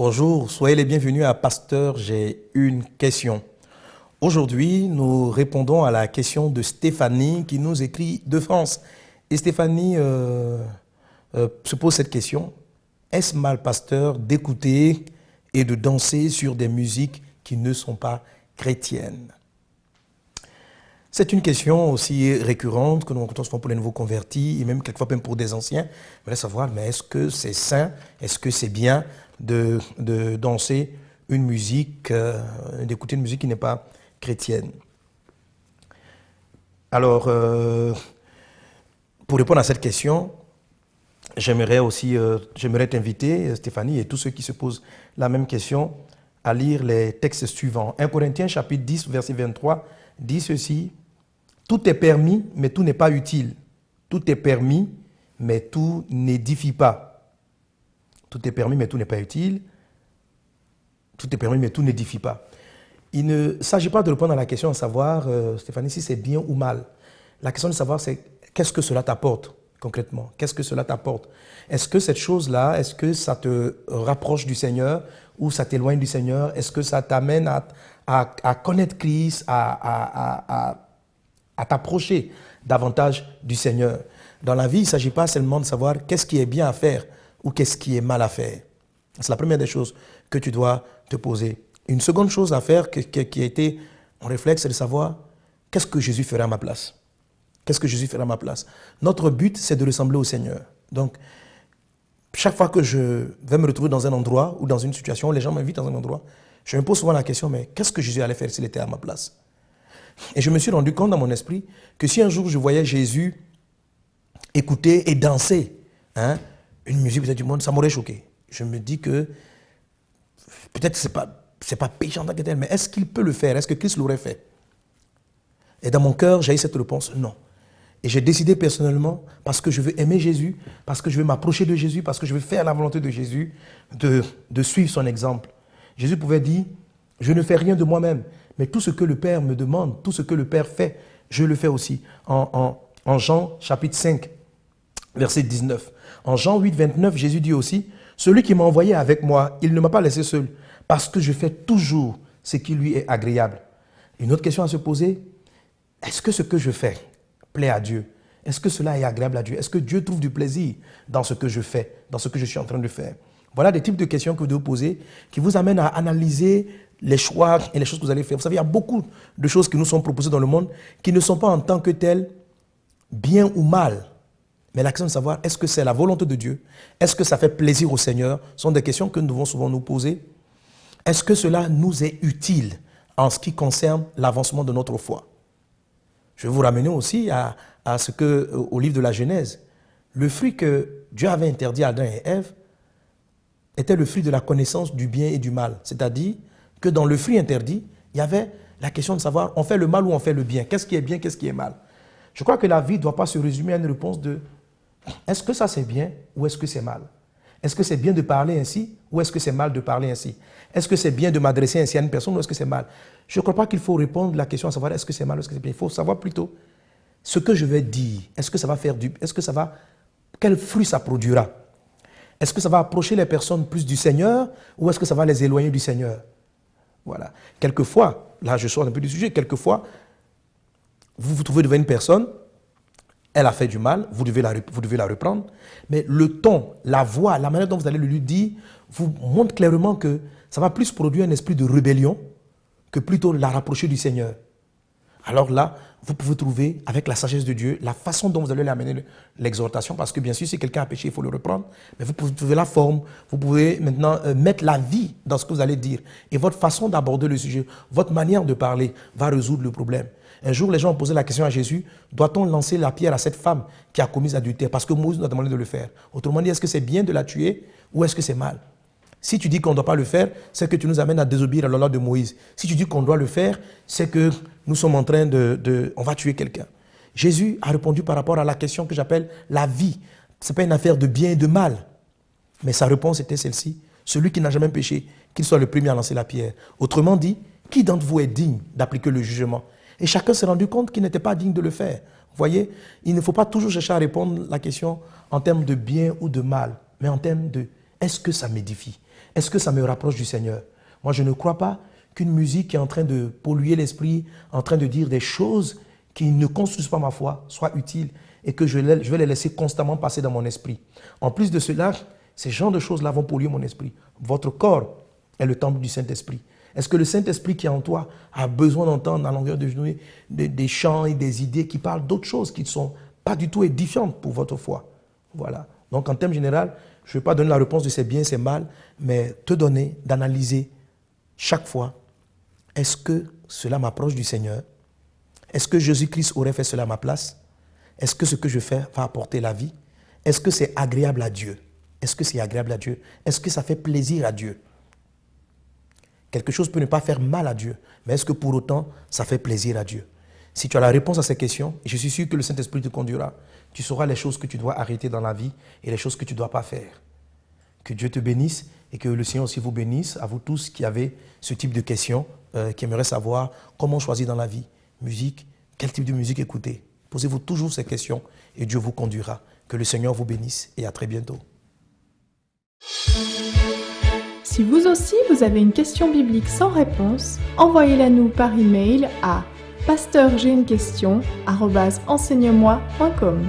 Bonjour, soyez les bienvenus à Pasteur, j'ai une question. Aujourd'hui, nous répondons à la question de Stéphanie qui nous écrit de France. Et Stéphanie se pose cette question. Est-ce mal, pasteur, d'écouter et de danser sur des musiques qui ne sont pas chrétiennes? C'est une question aussi récurrente que nous rencontrons souvent pour les nouveaux convertis et même quelquefois même pour des anciens. On voudrait savoir, mais est-ce que c'est sain, est-ce que c'est bien de danser une musique, d'écouter une musique qui n'est pas chrétienne? Alors, pour répondre à cette question, j'aimerais t'inviter, Stéphanie, et tous ceux qui se posent la même question, à lire les textes suivants. 1 Corinthiens chapitre 10, verset 23, dit ceci: tout est permis, mais tout n'est pas utile. Tout est permis, mais tout n'édifie pas. Tout est permis, mais tout n'est pas utile. Tout est permis, mais tout n'édifie pas. Il ne s'agit pas de répondre à la question de savoir, Stéphanie, si c'est bien ou mal. La question de savoir, c'est qu'est-ce que cela t'apporte concrètement? Qu'est-ce que cela t'apporte? Est-ce que cette chose-là, est-ce que ça te rapproche du Seigneur ou ça t'éloigne du Seigneur? Est-ce que ça t'amène à connaître Christ, à t'approcher davantage du Seigneur? Dans la vie, il ne s'agit pas seulement de savoir qu'est-ce qui est bien à faire ou qu'est-ce qui est mal à faire. C'est la première des choses que tu dois te poser. Une seconde chose à faire qui a été en réflexe, c'est de savoir qu'est-ce que Jésus ferait à ma place. Qu'est-ce que Jésus ferait à ma place? Notre but, c'est de ressembler au Seigneur. Donc, chaque fois que je vais me retrouver dans un endroit ou dans une situation où les gens m'invitent dans un endroit, je me pose souvent la question, mais qu'est-ce que Jésus allait faire s'il était à ma place? Et je me suis rendu compte dans mon esprit que si un jour je voyais Jésus écouter et danser une musique du monde, ça m'aurait choqué. Je me dis que peut-être ce n'est pas péché en tant que tel, mais est-ce qu'il peut le faire? Est-ce que Christ l'aurait fait? Et dans mon cœur, j'ai eu cette réponse, non. Et j'ai décidé personnellement, parce que je veux aimer Jésus, parce que je veux m'approcher de Jésus, parce que je veux faire la volonté de Jésus, de suivre son exemple. Jésus pouvait dire, je ne fais rien de moi-même, mais tout ce que le Père me demande, tout ce que le Père fait, je le fais aussi. En Jean chapitre 5, verset 19. En Jean 8, 29, Jésus dit aussi, celui qui m'a envoyé avec moi, il ne m'a pas laissé seul, parce que je fais toujours ce qui lui est agréable. Une autre question à se poser, est-ce que ce que je fais plaît à Dieu? Est-ce que cela est agréable à Dieu? Est-ce que Dieu trouve du plaisir dans ce que je fais, dans ce que je suis en train de faire? Voilà des types de questions que vous devez poser qui vous amènent à analyser les choix et les choses que vous allez faire. Vous savez, il y a beaucoup de choses qui nous sont proposées dans le monde qui ne sont pas en tant que telles bien ou mal. Mais la question de savoir, est-ce que c'est la volonté de Dieu? Est-ce que ça fait plaisir au Seigneur? Ce sont des questions que nous devons souvent nous poser. Est-ce que cela nous est utile en ce qui concerne l'avancement de notre foi? Je vais vous ramener aussi au livre de la Genèse. Le fruit que Dieu avait interdit à Adam et Ève était le fruit de la connaissance du bien et du mal. C'est-à-dire que dans le fruit interdit, il y avait la question de savoir, on fait le mal ou on fait le bien? Qu'est-ce qui est bien, qu'est-ce qui est mal? Je crois que la vie ne doit pas se résumer à une réponse de est-ce que ça c'est bien ou est-ce que c'est mal? Est-ce que c'est bien de parler ainsi ou est-ce que c'est mal de parler ainsi? Est-ce que c'est bien de m'adresser ainsi à une personne ou est-ce que c'est mal? Je ne crois pas qu'il faut répondre à la question à savoir est-ce que c'est mal ou est-ce que c'est bien. Il faut savoir plutôt ce que je vais dire. Est-ce que ça va faire quel fruit ça produira? Est-ce que ça va approcher les personnes plus du Seigneur ou est-ce que ça va les éloigner du Seigneur? Voilà. Quelquefois, là je sors un peu du sujet, quelquefois, vous vous trouvez devant une personne, elle a fait du mal, vous devez la reprendre, mais le ton, la voix, la manière dont vous allez le lui dire, vous montre clairement que ça va plus produire un esprit de rébellion que plutôt la rapprocher du Seigneur. Alors là, vous pouvez trouver, avec la sagesse de Dieu, la façon dont vous allez amener l'exhortation, parce que bien sûr, si quelqu'un a péché, il faut le reprendre, mais vous pouvez trouver la forme, vous pouvez maintenant mettre la vie dans ce que vous allez dire, et votre façon d'aborder le sujet, votre manière de parler va résoudre le problème. Un jour, les gens ont posé la question à Jésus, doit-on lancer la pierre à cette femme qui a commis adultère? Parce que Moïse nous a demandé de le faire. Autrement dit, est-ce que c'est bien de la tuer ou est-ce que c'est mal? Si tu dis qu'on ne doit pas le faire, c'est que tu nous amènes à désobéir à la loi de Moïse. Si tu dis qu'on doit le faire, c'est que nous sommes en train on va tuer quelqu'un. Jésus a répondu par rapport à la question que j'appelle la vie. Ce n'est pas une affaire de bien et de mal. Mais sa réponse était celle-ci. Celui qui n'a jamais péché, qu'il soit le premier à lancer la pierre. Autrement dit, qui d'entre vous est digne d'appliquer le jugement? Et chacun s'est rendu compte qu'il n'était pas digne de le faire. Vous voyez, il ne faut pas toujours chercher à répondre à la question en termes de bien ou de mal, mais en termes de est-ce que ça m'édifie? Est-ce que ça me rapproche du Seigneur? Moi, je ne crois pas qu'une musique qui est en train de polluer l'esprit, en train de dire des choses qui ne construisent pas ma foi, soit utile et que je vais les laisser constamment passer dans mon esprit. En plus de cela, ces genres de choses-là vont polluer mon esprit. Votre corps est le temple du Saint-Esprit. Est-ce que le Saint-Esprit qui est en toi a besoin d'entendre à longueur de journée des chants et des idées qui parlent d'autres choses qui ne sont pas du tout édifiantes pour votre foi? Voilà. Donc en termes général, je ne vais pas donner la réponse de c'est bien, c'est mal, mais te donner, d'analyser chaque fois, est-ce que cela m'approche du Seigneur? Est-ce que Jésus-Christ aurait fait cela à ma place? Est-ce que ce que je fais va apporter la vie? Est-ce que c'est agréable à Dieu? Est-ce que c'est agréable à Dieu? Est-ce que ça fait plaisir à Dieu? Quelque chose peut ne pas faire mal à Dieu, mais est-ce que pour autant, ça fait plaisir à Dieu? Si tu as la réponse à ces questions, je suis sûr que le Saint-Esprit te conduira. Tu sauras les choses que tu dois arrêter dans la vie et les choses que tu ne dois pas faire. Que Dieu te bénisse et que le Seigneur aussi vous bénisse, à vous tous qui avez ce type de questions, qui aimeraient savoir comment choisir dans la vie. Musique, quel type de musique écouter? Posez-vous toujours ces questions et Dieu vous conduira. Que le Seigneur vous bénisse et à très bientôt. Si vous aussi vous avez une question biblique sans réponse, envoyez-la nous par email à pasteurj'ainequestion@enseigne-moi.com.